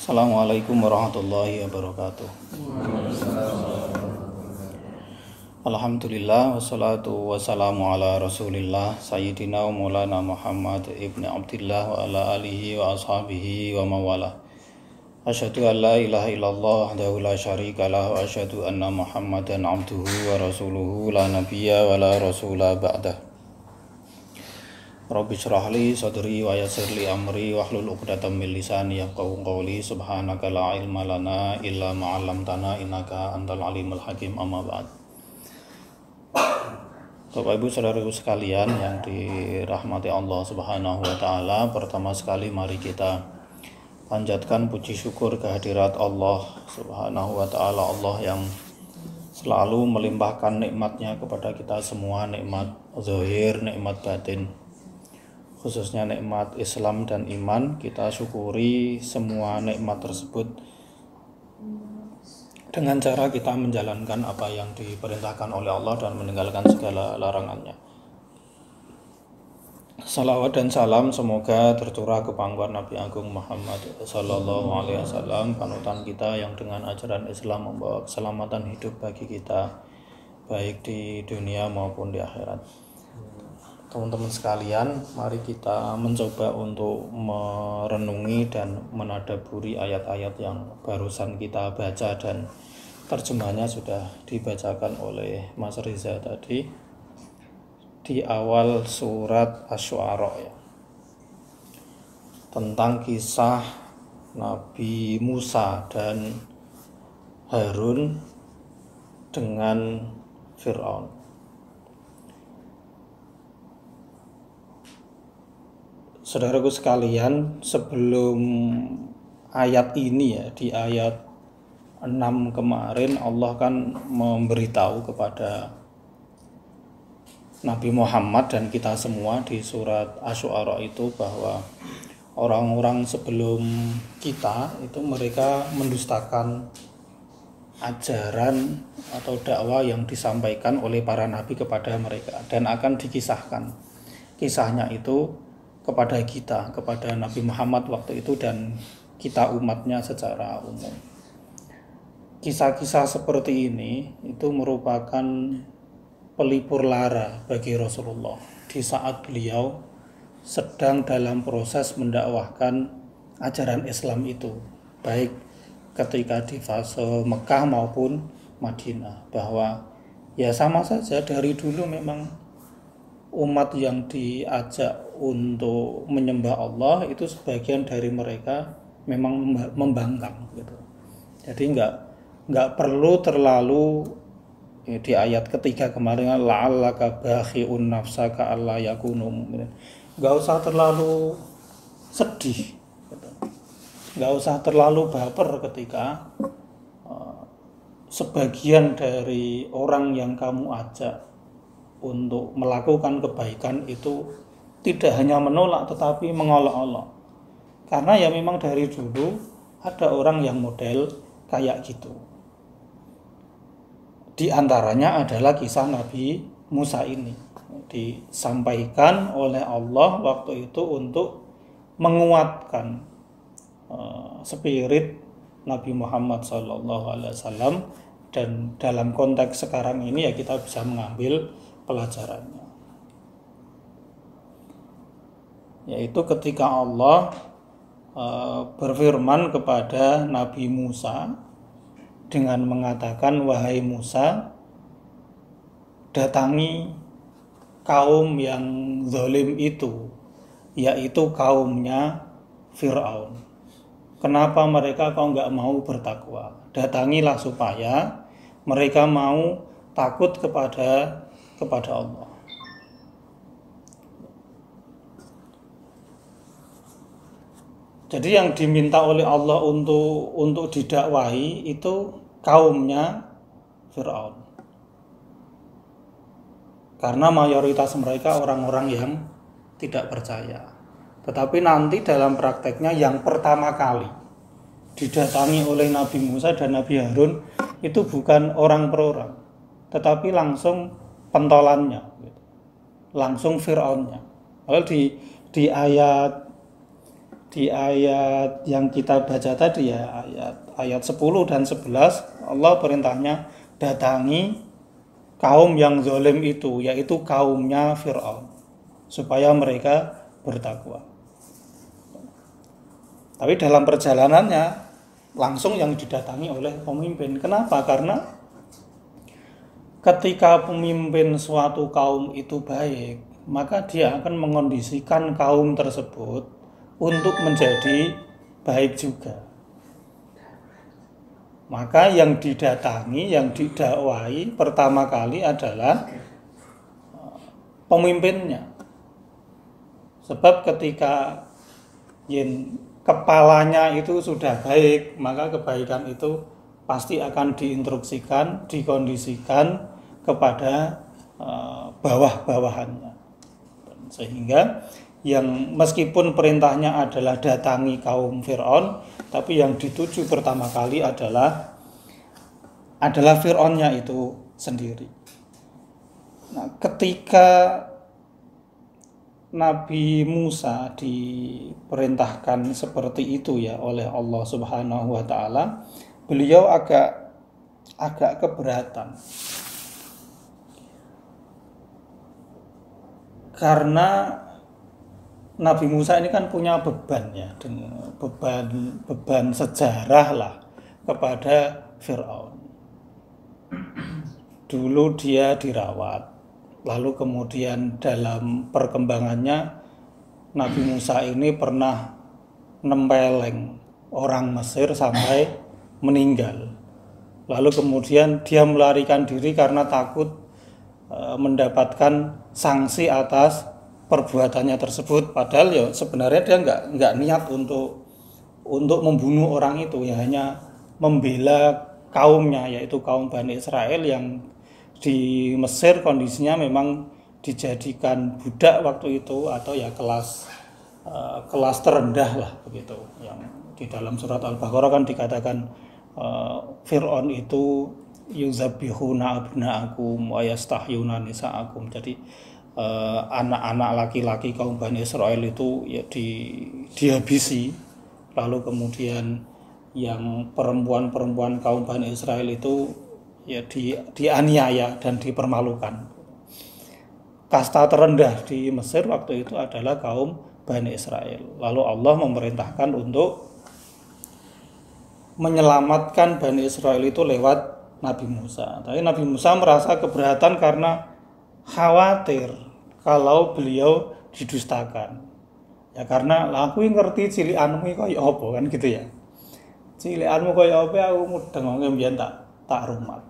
Assalamualaikum warahmatullahi wabarakatuh. Alhamdulillah wassalatu wassalamu ala rasulillah Sayyidina wa maulana Muhammad ibn Abdillah wa ala alihi wa ashabihi wa mawala. Asyhadu an la ilaha illallah wahdahu la syarika lah wa asyhadu anna Muhammadan abduhu wa rasuluhu la nabiyya wa la rasula ba'dah. Rabbi syrah li sadri wa yassir li amri wahlul 'uqdatam min lisani yafqahu qawli. Subhanaka la ilma lana illa ma 'allamtana innaka antal alimul hakim. Amma ba'd. Bapak Ibu saudaraku sekalian yang dirahmati Allah Subhanahu wa taala, pertama sekali mari kita panjatkan puji syukur kehadirat Allah Subhanahu wa taala, Allah yang selalu melimpahkan nikmatnya kepada kita semua, nikmat zahir, nikmat batin. Khususnya nikmat Islam dan iman, kita syukuri semua nikmat tersebut dengan cara kita menjalankan apa yang diperintahkan oleh Allah dan meninggalkan segala larangannya. Salawat dan salam semoga tercurah ke pangkuan Nabi Agung Muhammad Sallallahu Alaihi Wasallam, panutan kita yang dengan ajaran Islam membawa keselamatan hidup bagi kita, baik di dunia maupun di akhirat. Teman-teman sekalian, mari kita mencoba untuk merenungi dan menadaburi ayat-ayat yang barusan kita baca dan terjemahnya sudah dibacakan oleh Mas Riza tadi di awal surat Asy-Syu'ara ya, tentang kisah Nabi Musa dan Harun dengan Fir'aun. Saudaraku sekalian, sebelum ayat ini ya, di ayat 6 kemarin Allah kan memberitahu kepada Nabi Muhammad dan kita semua di surat Asy-Syu'ara itu bahwa orang-orang sebelum kita itu mereka mendustakan ajaran atau dakwah yang disampaikan oleh para nabi kepada mereka, dan akan dikisahkan kisahnya itu kepada kita, kepada Nabi Muhammad waktu itu dan kita umatnya secara umum. Kisah-kisah seperti ini itu merupakan pelipur lara bagi Rasulullah di saat beliau sedang dalam proses mendakwahkan ajaran Islam itu, baik ketika di fase Mekah maupun Madinah, bahwa ya sama saja dari dulu memang umat yang diajak untuk menyembah Allah itu sebagian dari mereka memang membangkang gitu. Jadi nggak perlu terlalu di ayat ketiga kemarin la'allaka bakhi'un nafsaka alla yakunu mu'minin. Nggak usah terlalu sedih gitu. Nggak usah terlalu baper ketika sebagian dari orang yang kamu ajak untuk melakukan kebaikan itu tidak hanya menolak tetapi mengolok-olok. Karena ya memang dari dulu ada orang yang model kayak gitu. Di antaranya adalah kisah Nabi Musa ini. Disampaikan oleh Allah waktu itu untuk menguatkan spirit Nabi Muhammad SAW, dan dalam konteks sekarang ini ya kita bisa mengambil pelajarannya, yaitu ketika Allah berfirman kepada Nabi Musa dengan mengatakan, wahai Musa, datangi kaum yang zalim itu, yaitu kaumnya Fir'aun. Kenapa mereka kok nggak mau bertakwa? Datangilah supaya mereka mau takut kepada Allah. Jadi yang diminta oleh Allah untuk didakwahi itu kaumnya Fir'aun. Karena mayoritas mereka orang-orang yang tidak percaya. Tetapi nanti dalam prakteknya yang pertama kali didatangi oleh Nabi Musa dan Nabi Harun itu bukan orang per orang, tetapi langsung pentolannya, langsung Fir'aunnya. Lalu di ayat di ayat yang kita baca tadi ya, ayat 10 dan 11, Allah perintahnya datangi kaum yang zalim itu, yaitu kaumnya Fir'aun, supaya mereka bertakwa. Tapi dalam perjalanannya langsung yang didatangi oleh pemimpin. Kenapa? Karena ketika pemimpin suatu kaum itu baik, maka dia akan mengondisikan kaum tersebut untuk menjadi baik juga. Maka yang didatangi, yang didakwai pertama kali adalah pemimpinnya. Sebab ketika kepalanya itu sudah baik, maka kebaikan itu pasti akan diinstruksikan, dikondisikan kepada bawah-bawahannya. Sehingga yang meskipun perintahnya adalah datangi kaum Fir'aun, tapi yang dituju pertama kali adalah Fir'aunnya itu sendiri. Nah, ketika Nabi Musa diperintahkan seperti itu ya oleh Allah Subhanahu wa taala, beliau agak keberatan. Karena Nabi Musa ini kan punya beban ya, beban sejarah lah kepada Fir'aun. Dulu dia dirawat. Lalu kemudian dalam perkembangannya Nabi Musa ini pernah nempeleng orang Mesir sampai meninggal. Lalu kemudian dia melarikan diri karena takut mendapatkan sanksi atas perbuatannya tersebut. Padahal ya sebenarnya dia nggak niat untuk membunuh orang itu, ya hanya membela kaumnya, yaitu kaum Bani Israel yang di Mesir kondisinya memang dijadikan budak waktu itu, atau ya kelas terendah lah begitu. Yang di dalam surat Al-Baqarah kan dikatakan Fir'aun itu yuzabbihuna abna'akum wa yastahyuna nisa'akum. Jadi anak-anak laki-laki kaum Bani Israel itu ya dihabisi, lalu kemudian yang perempuan-perempuan kaum Bani Israel itu ya dianiaya dan dipermalukan. Kasta terendah di Mesir waktu itu adalah kaum Bani Israel. Lalu Allah memerintahkan untuk menyelamatkan Bani Israel itu lewat Nabi Musa. Tapi Nabi Musa merasa keberatan karena khawatir kalau beliau didustakan. Ya karena aku ngerti cilikanmu kaya apa kan gitu ya. Cilikanmu kaya apa aku mudeng wong mbiyen tak rumat.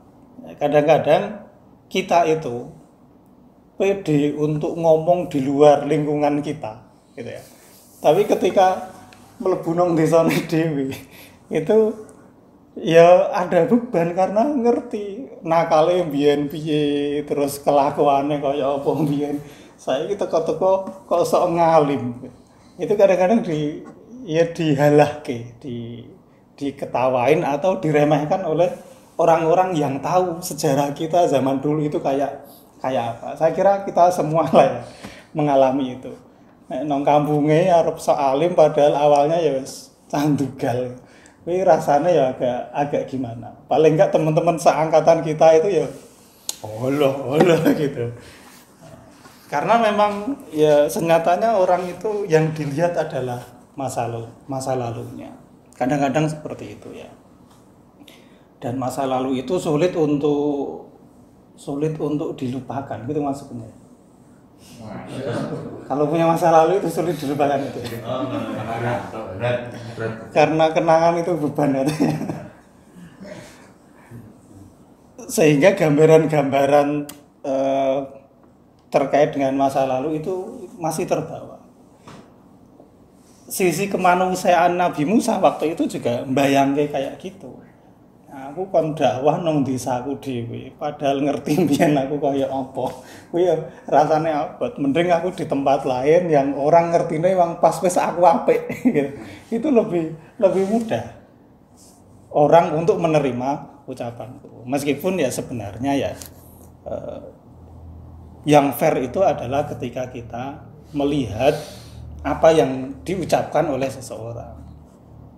Kadang-kadang kita itu pede untuk ngomong di luar lingkungan kita gitu ya. Tapi ketika mlebu nang desane dhewe itu ya ada beban karena ngerti nakale mbiyen piye, terus kelakuane kaya apa mbiyen. Saiki teko-teko kok sok ngalim. Itu kadang-kadang dihalahke, diketawain atau diremehkan oleh orang-orang yang tahu sejarah kita zaman dulu itu kayak apa. Saya kira kita semua lah ya mengalami itu. Nang kampunge arep sok alim padahal awalnya ya wis candugal. Kuwi rasanya ya agak gimana. Paling enggak teman-teman seangkatan kita itu ya Allah gitu. Karena memang ya senyatanya orang itu yang dilihat adalah masa lalunya. Kadang-kadang seperti itu ya. Dan masa lalu itu sulit untuk dilupakan gitu maksudnya. Kalau punya masa lalu itu sulit dilupakan itu. Karena kenangan itu beban katanya. Sehingga gambaran-gambaran terkait dengan masa lalu itu masih terbawa. Sisi kemanusiaan Nabi Musa waktu itu juga mbayangke kayak gitu. Aku kon dakwah nang desaku dhewe, padahal ngerti mbiyen aku kaya apa. Kuwi ya rasane abot. Mending aku di tempat lain yang orang ngertine wong pas wis aku apik gitu. Itu lebih mudah orang untuk menerima ucapanku. Meskipun ya sebenarnya ya yang fair itu adalah ketika kita melihat apa yang diucapkan oleh seseorang,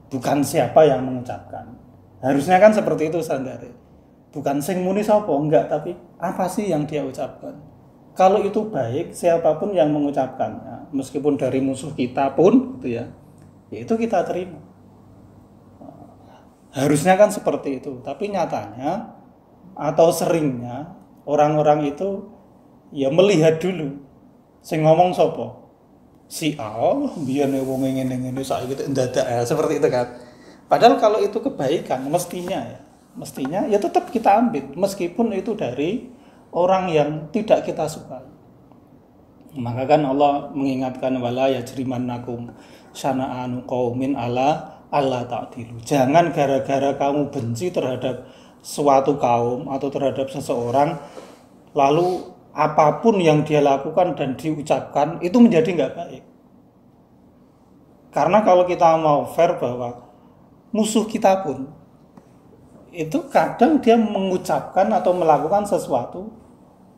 bukan siapa yang mengucapkan. Harusnya kan seperti itu standar. Bukan sing muni sapa, enggak, tapi apa sih yang dia ucapkan. Kalau itu baik, siapapun yang mengucapkannya, meskipun dari musuh kita pun gitu ya itu kita terima. Harusnya kan seperti itu, tapi nyatanya atau seringnya orang-orang itu ya melihat dulu sing ngomong sapa. Si A, biyen wong ngene-ngene saiki ndadak ya, seperti itu kan. Padahal kalau itu kebaikan mestinya ya tetap kita ambil meskipun itu dari orang yang tidak kita suka. Maka kan Allah mengingatkan wala yajrimannakum syana'anu qaumin ala Allah ta'dilu. Jangan gara-gara kamu benci terhadap suatu kaum atau terhadap seseorang lalu apapun yang dia lakukan dan diucapkan itu menjadi nggak baik. Karena kalau kita mau fair bahwa musuh kita pun itu kadang dia mengucapkan atau melakukan sesuatu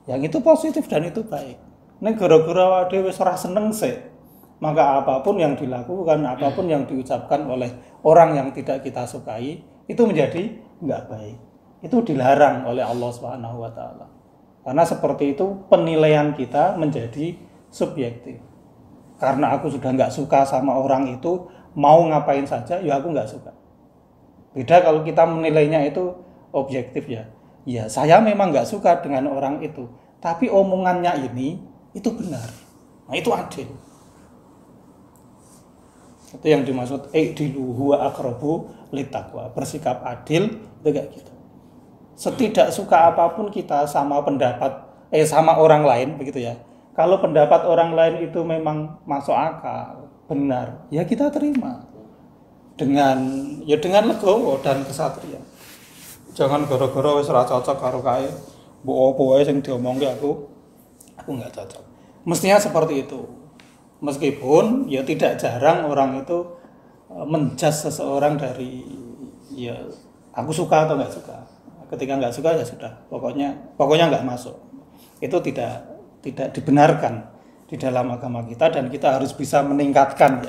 yang itu positif dan itu baik. Nek gara-gara dhewe wis ora seneng sih, maka apapun yang dilakukan, apapun yang diucapkan oleh orang yang tidak kita sukai itu menjadi nggak baik. Itu dilarang oleh Allah Subhanahu wa taala. Karena seperti itu penilaian kita menjadi subjektif. Karena aku sudah nggak suka sama orang itu, mau ngapain saja, ya aku nggak suka. Beda kalau kita menilainya itu objektif ya. Ya saya memang nggak suka dengan orang itu, tapi omongannya ini itu benar. Nah itu adil. Itu yang dimaksud i'dilu huwa aqrabu littaqwa. Bersikap adil itu kayak gitu. Setidak suka apapun kita sama pendapat sama orang lain begitu ya. Kalau pendapat orang lain itu memang masuk akal, benar, ya kita terima dengan legowo dan kesatria. Jangan gara-gara wis ora cocok karo kae, mbok opo wae sing diomongke aku enggak cocok. Mestinya seperti itu. Meskipun ya tidak jarang orang itu menjudge seseorang dari ya aku suka atau enggak suka. Ketika enggak suka ya sudah, pokoknya enggak masuk. Itu tidak dibenarkan di dalam agama kita dan kita harus bisa meningkatkan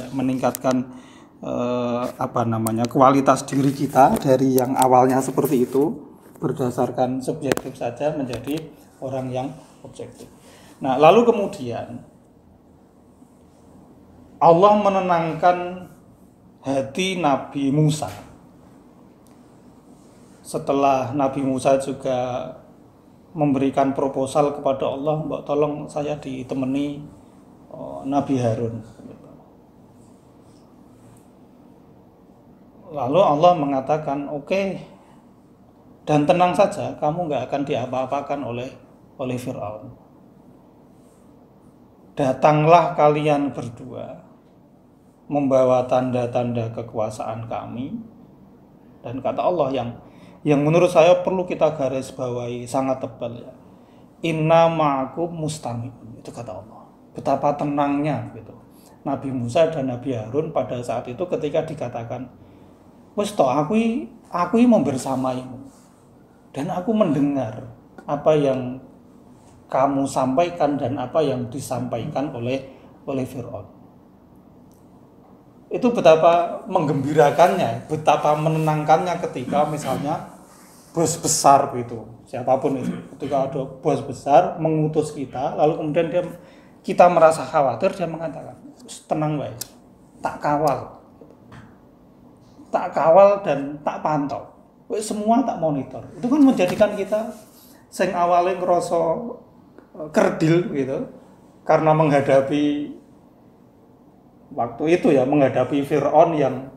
kualitas diri kita dari yang awalnya seperti itu berdasarkan subjektif saja menjadi orang yang objektif. Nah, lalu kemudian Allah menenangkan hati Nabi Musa. Setelah Nabi Musa juga memberikan proposal kepada Allah, mbak tolong saya ditemani Nabi Harun. Lalu Allah mengatakan, oke, dan tenang saja, kamu nggak akan diapa-apakan oleh Fir'aun. Datanglah kalian berdua membawa tanda-tanda kekuasaan kami. Dan kata Allah yang menurut saya perlu kita garis bawahi sangat tebal ya. Inna ma'akum mustami'un. Itu kata Allah. Betapa tenangnya gitu. Nabi Musa dan Nabi Harun pada saat itu ketika dikatakan, wis toh aku membersamaimu. Dan aku mendengar apa yang kamu sampaikan dan apa yang disampaikan oleh Fir'aun. Itu betapa menggembirakannya, betapa menenangkannya ketika misalnya bos besar gitu, siapapun itu, ketika ada bos besar mengutus kita, lalu kemudian kita merasa khawatir, dia mengatakan, tenang baik, tak kawal dan tak pantau, semua tak monitor. Itu kan menjadikan kita sing awalnya ngerasa kerdil gitu, karena menghadapi waktu itu ya, menghadapi Fir'aun yang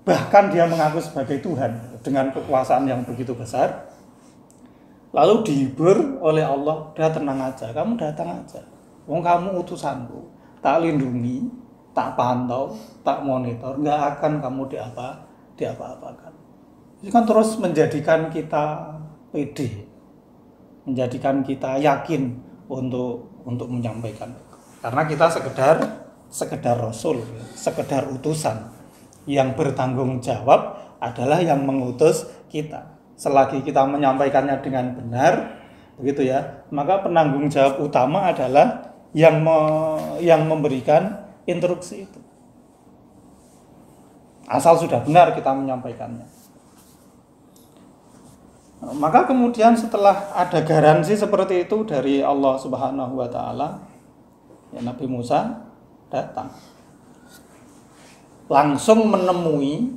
bahkan dia mengaku sebagai Tuhan dengan kekuasaan yang begitu besar, lalu dihibur oleh Allah, udah tenang aja, kamu datang aja, wong kamu utusanku, tak lindungi, tak pantau, tak monitor, nggak akan kamu diapa-apakan. Itu kan terus menjadikan kita pede, menjadikan kita yakin untuk menyampaikan, karena kita sekedar rasul, sekedar utusan. Yang bertanggung jawab adalah yang mengutus kita. Selagi kita menyampaikannya dengan benar, begitu ya, maka penanggung jawab utama adalah yang memberikan instruksi itu. Asal sudah benar kita menyampaikannya. Maka kemudian setelah ada garansi seperti itu dari Allah Subhanahu wa taala, ya Nabi Musa datang. Langsung menemui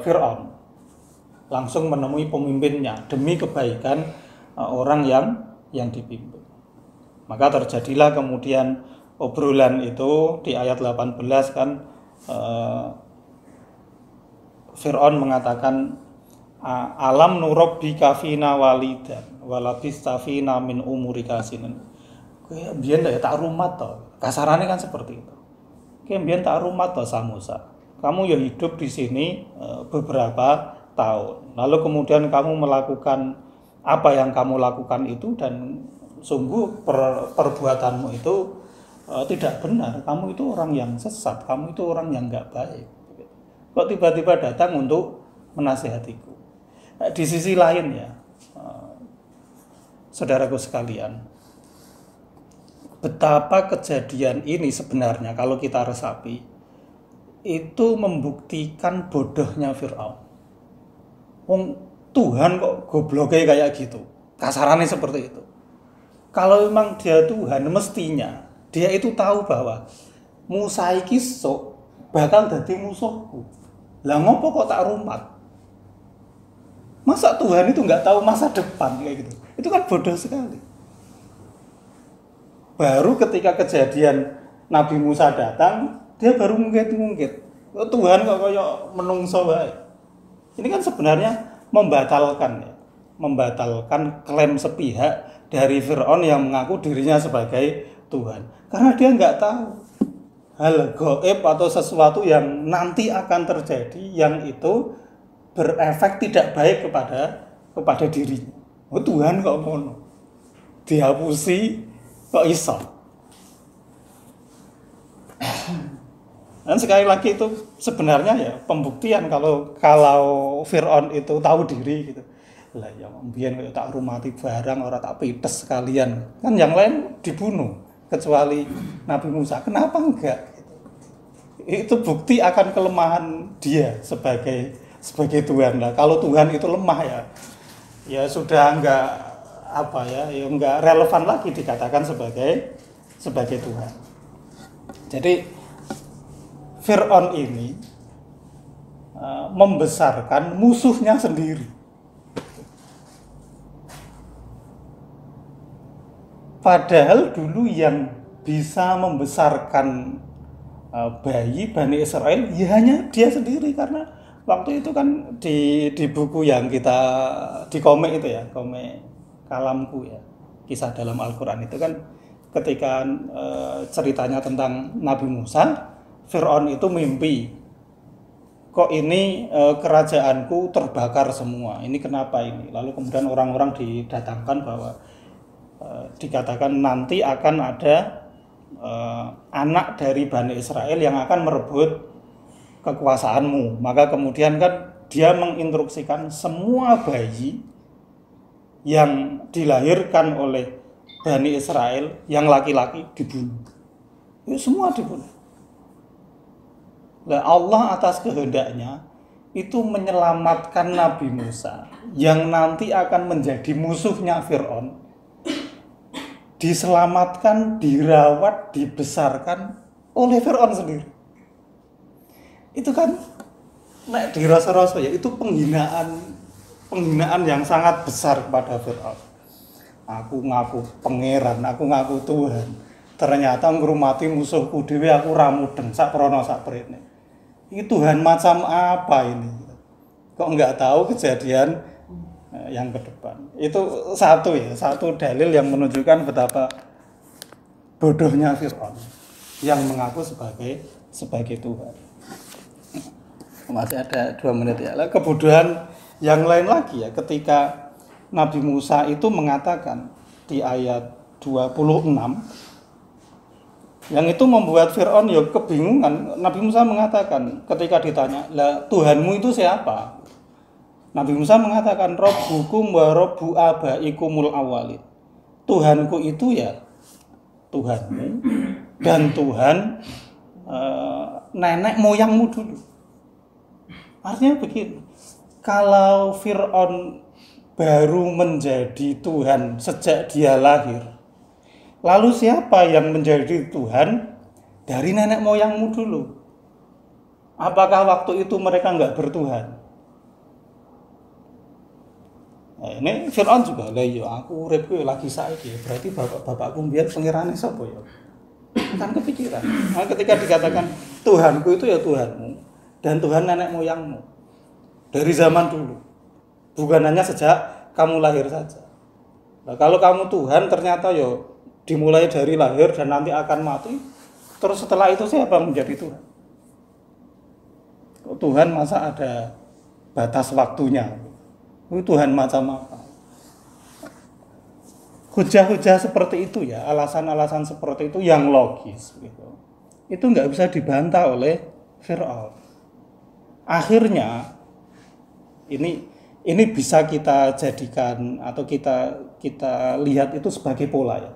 Fir'aun. Langsung menemui pemimpinnya demi kebaikan orang yang dipimpin. Maka terjadilah kemudian obrolan itu di ayat 18 kan, Fir'aun mengatakan, alam nurabbika fina walidan walabista fina min umurika sinin. Kowe mbiyen tak rumat to. Kasarane kan seperti itu. Kowe mbiyen tak rumat to Musa. Kamu ya hidup di sini beberapa tahun. Lalu kemudian kamu melakukan apa yang kamu lakukan itu, dan sungguh perbuatanmu itu tidak benar. Kamu itu orang yang sesat, kamu itu orang yang enggak baik. Kok tiba-tiba datang untuk menasihatiku? Di sisi lain ya, saudaraku sekalian, betapa kejadian ini sebenarnya kalau kita resapi, itu membuktikan bodohnya Fir'aun. Tuhan kok gobloknya kayak gitu, kasarannya seperti itu. Kalau memang dia Tuhan, mestinya dia itu tahu bahwa Musa iki sok bakal dadi musuhku. Lah ngopo kok tak rumat? Masa Tuhan itu nggak tahu masa depan kayak gitu? Itu kan bodoh sekali. Baru ketika kejadian Nabi Musa datang, dia baru ngungkit-ngungkit. Tuhan kok kayak menungso wae. Ini kan sebenarnya membatalkan klaim sepihak dari Fir'aun yang mengaku dirinya sebagai Tuhan. Karena dia nggak tahu hal gaib atau sesuatu yang nanti akan terjadi yang itu berefek tidak baik kepada dirinya. Oh, Tuhan kok ngono. Dihapusi kok iso. Dan sekali lagi itu sebenarnya ya pembuktian kalau Fir'aun itu tahu diri gitu. Lah ya mbiyen kok tak rumati barang ora tak pites sekalian. Kan yang lain dibunuh kecuali Nabi Musa. Kenapa enggak? Itu bukti akan kelemahan dia sebagai Tuhan. Lah kalau Tuhan itu lemah ya sudah enggak enggak relevan lagi dikatakan sebagai Tuhan. Jadi Fir'aun ini membesarkan musuhnya sendiri. Padahal dulu yang bisa membesarkan bayi Bani Israel ya hanya dia sendiri, karena waktu itu kan di buku yang kita di komik itu ya, komik Kalamku ya, kisah dalam Al-Quran itu kan ketika ceritanya tentang Nabi Musa, Fir'aun itu mimpi, kok ini kerajaanku terbakar semua, ini kenapa ini? Lalu kemudian orang-orang didatangkan bahwa dikatakan nanti akan ada anak dari Bani Israel yang akan merebut kekuasaanmu. Maka kemudian kan dia menginstruksikan semua bayi yang dilahirkan oleh Bani Israel yang laki-laki dibunuh. Itu semua dibunuh. Nah, Allah atas kehendaknya itu menyelamatkan Nabi Musa yang nanti akan menjadi musuhnya Fir'aun. Diselamatkan, dirawat, dibesarkan oleh Fir'aun sendiri. Itu kan nek dirasa-rasa ya itu penghinaan yang sangat besar kepada Fir'aun. Aku ngaku pangeran, aku ngaku Tuhan. Ternyata ngrumati musuhku dhewe aku ra mudeng sak prana sak prene. Ini Tuhan macam apa ini? Kok enggak tahu kejadian yang ke depan. Itu satu dalil yang menunjukkan betapa bodohnya Fir'aun yang mengaku sebagai Tuhan. Masih ada 2 menit ya. Kebodohan yang lain lagi ya, ketika Nabi Musa itu mengatakan di ayat 26, yang itu membuat Fir'aun ya kebingungan. Nabi Musa mengatakan ketika ditanya, "Lah Tuhanmu itu siapa?" Nabi Musa mengatakan, "Rabbukum wa rabbu abaikumul awwalin." Tuhanku itu ya Tuhanmu dan Tuhan nenek moyangmu dulu. Artinya begini, kalau Fir'aun baru menjadi Tuhan sejak dia lahir, lalu siapa yang menjadi Tuhan dari nenek moyangmu dulu? Apakah waktu itu mereka nggak bertuhan? Nah, ini Fir'aun juga, lah ya aku urip lagi saiki, berarti bapakku mbiyen pengirane sapa ya? Kan kepikiran. Nah, ketika dikatakan Tuhanku itu ya Tuhanmu dan Tuhan nenek moyangmu dari zaman dulu, bukan hanya sejak kamu lahir saja. Nah, kalau kamu Tuhan ternyata ya dimulai dari lahir dan nanti akan mati, terus setelah itu siapa yang menjadi Tuhan? Tuhan masa ada batas waktunya? Itu Tuhan macam apa? Hujah-hujah seperti itu ya, alasan-alasan seperti itu yang logis gitu. Itu nggak bisa dibantah oleh Fir'aun. Akhirnya ini bisa kita jadikan atau kita lihat itu sebagai pola ya.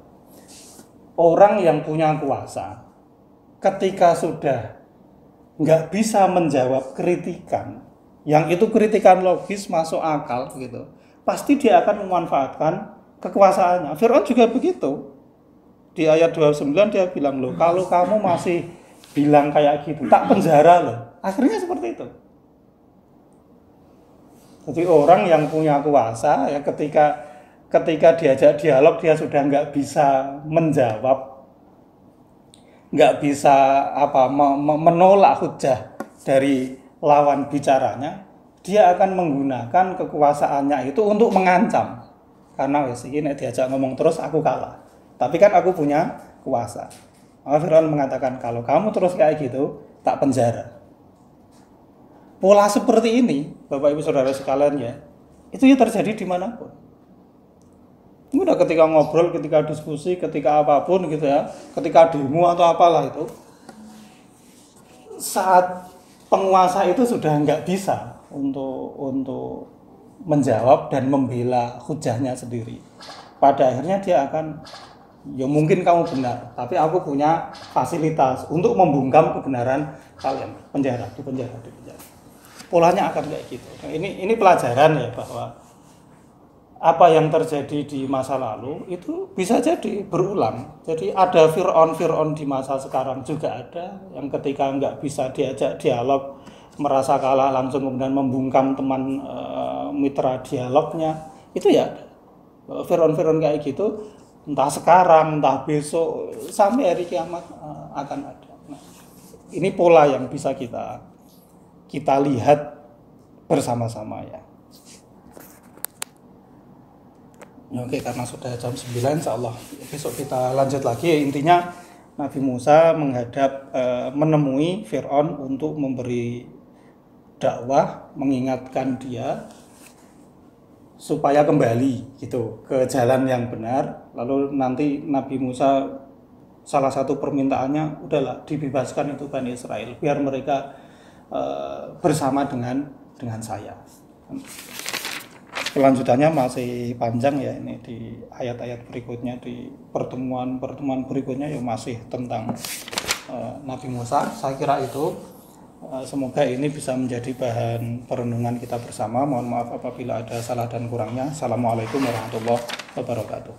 Orang yang punya kuasa ketika sudah nggak bisa menjawab kritikan, yang itu kritikan logis masuk akal gitu, pasti dia akan memanfaatkan kekuasaannya. Fir'aun juga begitu. Di ayat 29 dia bilang, loh kalau kamu masih bilang kayak gitu, tak penjara loh. Akhirnya seperti itu. Jadi orang yang punya kuasa ya ketika diajak dialog dia sudah nggak bisa menjawab, nggak bisa menolak hujah dari lawan bicaranya, dia akan menggunakan kekuasaannya itu untuk mengancam. Karena wes ini diajak ngomong terus aku kalah. Tapi kan aku punya kuasa. Maka Fir'aun mengatakan kalau kamu terus kayak gitu tak penjara. Pola seperti ini, Bapak Ibu Saudara sekalian ya, itu ya terjadi dimanapun. Udah ketika ngobrol, ketika diskusi, ketika apapun gitu ya, ketika demo atau apalah itu, saat penguasa itu sudah nggak bisa untuk menjawab dan membela hujahnya sendiri. Pada akhirnya dia akan, ya mungkin kamu benar, tapi aku punya fasilitas untuk membungkam kebenaran kalian. Di penjara. Polanya akan kayak gitu. Nah, ini pelajaran ya bahwa apa yang terjadi di masa lalu itu bisa jadi berulang. Jadi ada Fir'aun di masa sekarang juga ada yang ketika nggak bisa diajak dialog merasa kalah langsung kemudian membungkam teman mitra dialognya. Itu ya Fir'aun kayak gitu entah sekarang entah besok sampai hari kiamat akan ada. Nah, ini pola yang bisa kita lihat bersama-sama ya. Oke, karena sudah jam 9 insyaallah besok kita lanjut lagi. Intinya Nabi Musa menemui Fir'aun untuk memberi dakwah, mengingatkan dia supaya kembali gitu ke jalan yang benar. Lalu nanti Nabi Musa salah satu permintaannya udahlah dibebaskan itu Bani Israel biar mereka bersama dengan saya. Kelanjutannya masih panjang ya, ini di ayat-ayat berikutnya, di pertemuan berikutnya yang masih tentang Nabi Musa. Saya kira itu semoga ini bisa menjadi bahan perenungan kita bersama. Mohon maaf apabila ada salah dan kurangnya. Assalamualaikum warahmatullahi wabarakatuh.